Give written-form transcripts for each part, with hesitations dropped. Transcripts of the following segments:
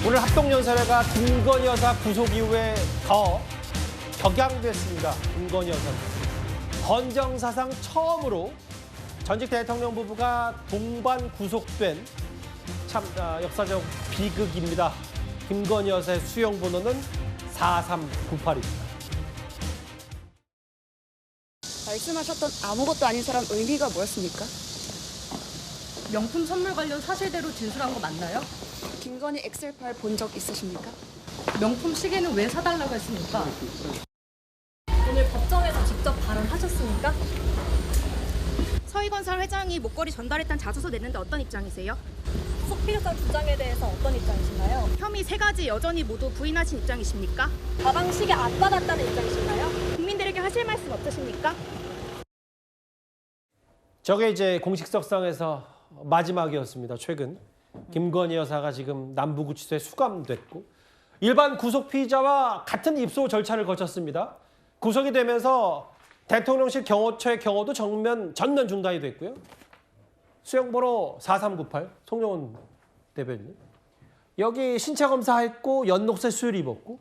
오늘 합동연설회가 김건희 여사 구속 이후에 더 격양됐습니다. 김건희 여사. 헌정사상 처음으로 전직 대통령 부부가 동반 구속된 참 역사적 비극입니다. 김건희 여사의 수용 번호는 4398입니다. 말씀하셨던 아무것도 아닌 사람 의미가 뭐였습니까? 명품 선물 관련 사실대로 진술한 거 맞나요? 김건희 엑셀 파일 본 적 있으십니까? 명품 시계는 왜 사달라고 했습니까? 오늘 법정에서 직접 발언하셨습니까? 서희건설 회장이 목걸이 전달했다는 자소서 냈는데 어떤 입장이세요? 구속 필요성 주장에 대해서 어떤 입장이신가요? 혐의 3가지 여전히 모두 부인하신 입장이십니까? 가방 시계 안 받았다는 입장이신가요? 국민들에게 하실 말씀 없으십니까? 저게 이제 공식석상에서 마지막이었습니다. 최근 김건희 여사가 지금 남부구치소에 수감됐고 일반 구속 피의자와 같은 입소 절차를 거쳤습니다. 구속이 되면서 대통령실 경호처의 경호도 전면 중단이 됐고요. 수용번호 4398 송영훈 대변인 여기 신체 검사했고 연녹색 수술 입었고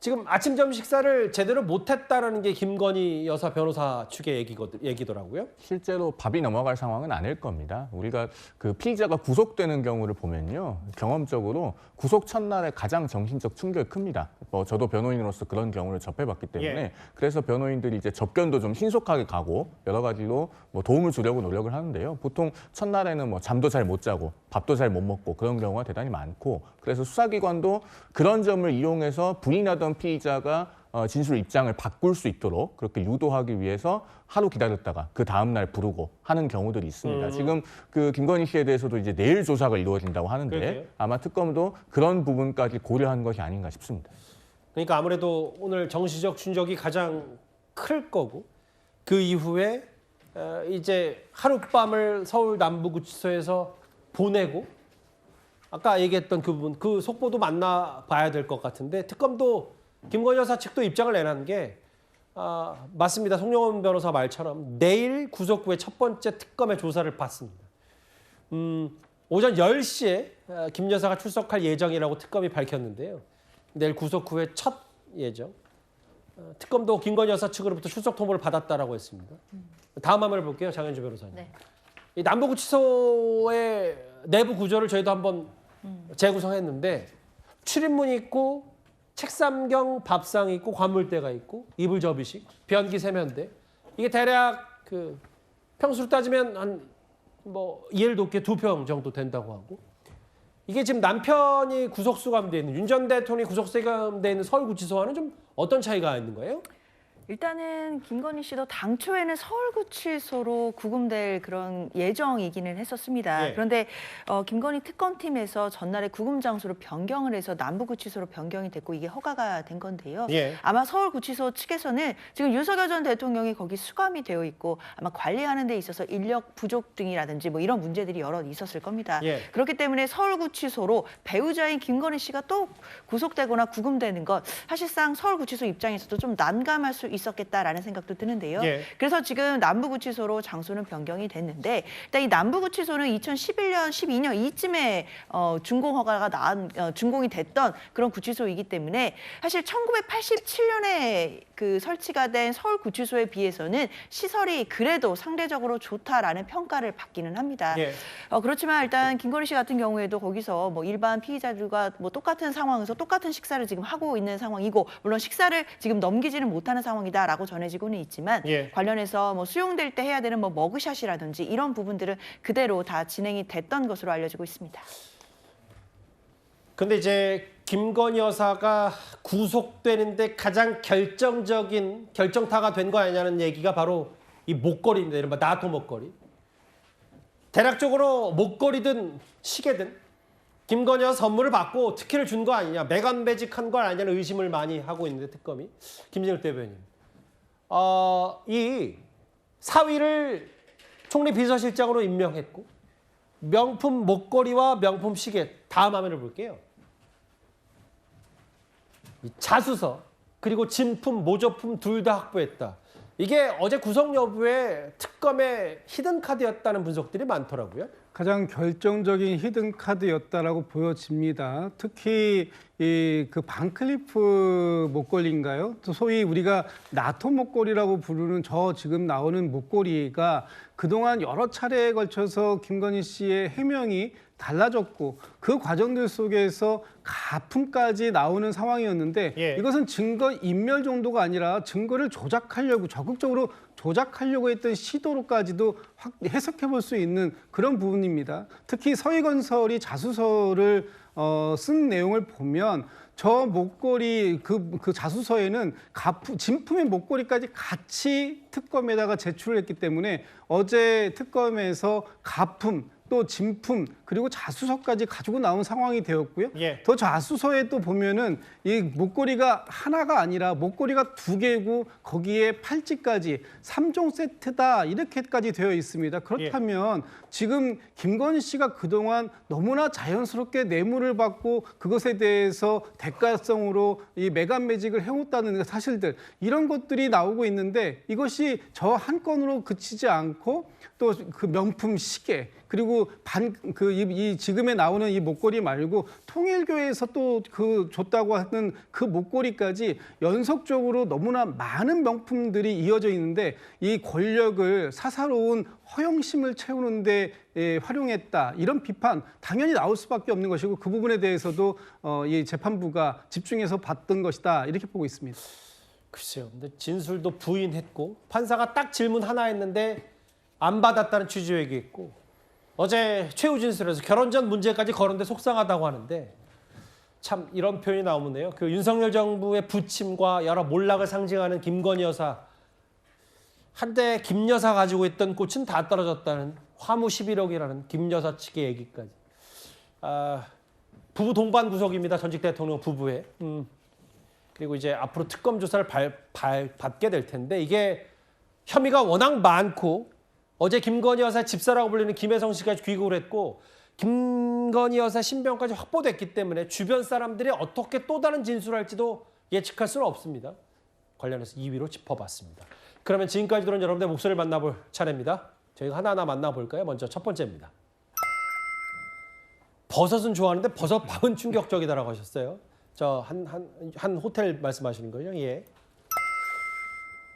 지금 아침 점심 식사를 제대로 못했다라는 게 김건희 여사 변호사 측의 얘기더라고요. 실제로 밥이 넘어갈 상황은 아닐 겁니다. 우리가 그 피의자가 구속되는 경우를 보면요, 경험적으로 구속 첫날에 가장 정신적 충격이 큽니다. 저도 변호인으로서 그런 경우를 접해봤기 때문에 그래서 변호인들이 이제 접견도 좀 신속하게 가고 여러 가지로 도움을 주려고 노력을 하는데요. 보통 첫날에는 잠도 잘 못 자고 밥도 잘 못 먹고 그런 경우가 대단히 많고 그래서 수사기관도 그런 점을 이용해서 부인하던 피의자가 진술 입장을 바꿀 수 있도록 그렇게 유도하기 위해서 하루 기다렸다가 그 다음 날 부르고 하는 경우들이 있습니다. 지금 그 김건희 씨에 대해서도 이제 내일 조사가 이루어진다고 하는데 그러게요. 아마 특검도 그런 부분까지 고려한 것이 아닌가 싶습니다. 그러니까 아무래도 오늘 정치적 충격이 가장 클 거고 그 이후에 이제 하룻밤을 서울 남부구치소에서 보내고 아까 얘기했던 그 부분, 그 속보도 만나봐야 될 것 같은데 특검도 김건희 여사 측도 입장을 내놓은 게 맞습니다. 송영훈 변호사 말처럼 내일 구속 후에 첫 번째 특검의 조사를 받습니다. 오전 10시에 김 여사가 출석할 예정이라고 특검이 밝혔는데요. 내일 구속 후에 첫 예정. 특검도 김건희 여사 측으로부터 출석 통보를 받았다라고 했습니다. 다음 화면을 볼게요. 장현주 변호사님. 네. 이 남부구치소의 내부 구조를 저희도 한번 재구성했는데 출입문이 있고 책상경 밥상이 있고 관물대가 있고 이불 접이식, 변기 세면대. 이게 대략 그 평수로 따지면 한 이해를 돕게 2평 정도 된다고 하고 이게 지금 남편이 구속 수감돼 있는 윤 전 대통령이 구속 수감돼 있는 서울구치소와는 좀 어떤 차이가 있는 거예요? 일단은 김건희 씨도 당초에는 서울구치소로 구금될 그런 예정이기는 했었습니다. 예. 그런데 김건희 특검팀에서 전날에 구금 장소로 변경을 해서 남부구치소로 변경이 됐고 이게 허가가 된 건데요. 예. 아마 서울구치소 측에서는 지금 윤석열 전 대통령이 거기 수감이 되어 있고 아마 관리하는 데 있어서 인력 부족 등이라든지 이런 문제들이 여러 있었을 겁니다. 예. 그렇기 때문에 서울구치소로 배우자인 김건희 씨가 또 구속되거나 구금되는 것 사실상 서울구치소 입장에서도 좀 난감할 수 있었겠다라는 생각도 드는데요. 예. 그래서 지금 남부구치소로 장소는 변경이 됐는데 일단 이 남부구치소는 2011년, 12년 이쯤에 준공 허가가 준공이 됐던 그런 구치소이기 때문에 사실 1987년에 그 설치가 된 서울구치소에 비해서는 시설이 그래도 상대적으로 좋다라는 평가를 받기는 합니다. 예. 그렇지만 일단 김건희 씨 같은 경우에도 거기서 일반 피의자들과 똑같은 상황에서 똑같은 식사를 지금 하고 있는 상황이고 물론 식사를 지금 넘기지는 못하는 상황이다라고 전해지고는 있지만 예. 관련해서 수용될 때 해야 되는 머그샷이라든지 이런 부분들은 그대로 다 진행이 됐던 것으로 알려지고 있습니다. 근데 이제 김건희 여사가 구속되는데 가장 결정적인 결정타가 된 거 아니냐는 얘기가 바로 이 목걸이입니다. 이른바 나토 목걸이. 대략적으로 목걸이든 시계든 김건희 여사 선물을 받고 특혜를 준 거 아니냐, 매간 매직한 거 아니냐는 의심을 많이 하고 있는데 특검이. 김진욱 대변인. 이 사위를 총리 비서실장으로 임명했고 명품 목걸이와 명품 시계 다음 화면을 볼게요. 이 자수서 그리고 진품, 모조품 둘 다 확보했다. 이게 어제 구속 여부에 특검의 히든 카드였다는 분석들이 많더라고요. 가장 결정적인 히든 카드였다라고 보여집니다. 특히 그 반클리프 목걸이인가요? 또 소위 우리가 나토 목걸이라고 부르는 저 지금 나오는 목걸이가 그동안 여러 차례에 걸쳐서 김건희 씨의 해명이 달라졌고 그 과정들 속에서 가품까지 나오는 상황이었는데 예. 이것은 증거 인멸 정도가 아니라 증거를 조작하려고 적극적으로 조작하려고 했던 시도로까지도 해석해 볼 수 있는 그런 부분입니다. 특히 서희건설이 자수서를 쓴 내용을 보면 저 목걸이 그 자수서에는 진품의 목걸이까지 같이 특검에다가 제출을 했기 때문에 어제 특검에서 가품 또 진품 그리고 자수서까지 가지고 나온 상황이 되었고요. 예. 더 자수서에 또 보면은 이 목걸이가 하나가 아니라 목걸이가 2개고 거기에 팔찌까지 3종 세트다 이렇게까지 되어 있습니다. 그렇다면 지금 김건희 씨가 그동안 너무나 자연스럽게 뇌물을 받고 그것에 대해서 대가성으로 이 매간매직을 해왔다는 사실들 이런 것들이 나오고 있는데 이것이 저 한 건으로 그치지 않고 또 그 명품 시계 그리고 이 지금에 나오는 이 목걸이 말고 통일교에서 또 그 줬다고 하는 그 목걸이까지 연속적으로 너무나 많은 명품들이 이어져 있는데 이 권력을 사사로운 허영심을 채우는데 활용했다 이런 비판 당연히 나올 수밖에 없는 것이고 그 부분에 대해서도 이 재판부가 집중해서 봤던 것이다 이렇게 보고 있습니다. 글쎄요. 근데 진술도 부인했고 판사가 딱 질문 하나 했는데 안 받았다는 취지로 얘기했고 어제 최후 진술에서 결혼 전 문제까지 거론돼 속상하다고 하는데 참 이런 표현이 나오네요. 그 윤석열 정부의 부침과 여러 몰락을 상징하는 김건희 여사 한때 김 여사 가지고 있던 꽃은 다 떨어졌다는 화무 11억이라는 김 여사 측의 얘기까지. 부부 동반 구속입니다. 전직 대통령 부부의. 그리고 이제 앞으로 특검 조사를 받게 될 텐데 이게 혐의가 워낙 많고 어제 김건희 여사 집사라고 불리는 김혜성 씨까지 귀국을 했고 김건희 여사 신병까지 확보됐기 때문에 주변 사람들이 어떻게 또 다른 진술을 할지도 예측할 수는 없습니다. 관련해서 2위로 짚어봤습니다. 그러면 지금까지 들은 여러분의 목소리를 만나볼 차례입니다. 저희가 하나하나 만나볼까요? 먼저 첫 번째입니다. 버섯은 좋아하는데 버섯밥은 충격적이다라고 하셨어요. 저 한 호텔 말씀하시는 거죠? 예.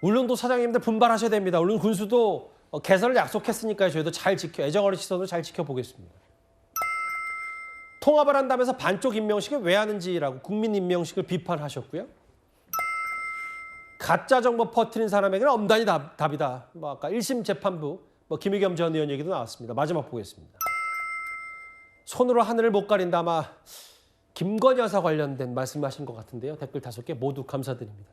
울릉도 사장님들 분발하셔야 됩니다. 울릉 군수도 개선을 약속했으니까요. 저희도 잘 애정어린 시선으로 잘 지켜보겠습니다. 통합을 한다면서 반쪽 임명식을 왜 하는지라고 국민 임명식을 비판하셨고요. 가짜 정보 퍼뜨린 사람에게는 엄단히 답이다. 아까 1심 재판부 김의겸 전 의원 얘기도 나왔습니다. 마지막 보겠습니다. 손으로 하늘을 못 가린다. 아마 김건희 여사 관련된 말씀하신 것 같은데요. 댓글 5개 모두 감사드립니다.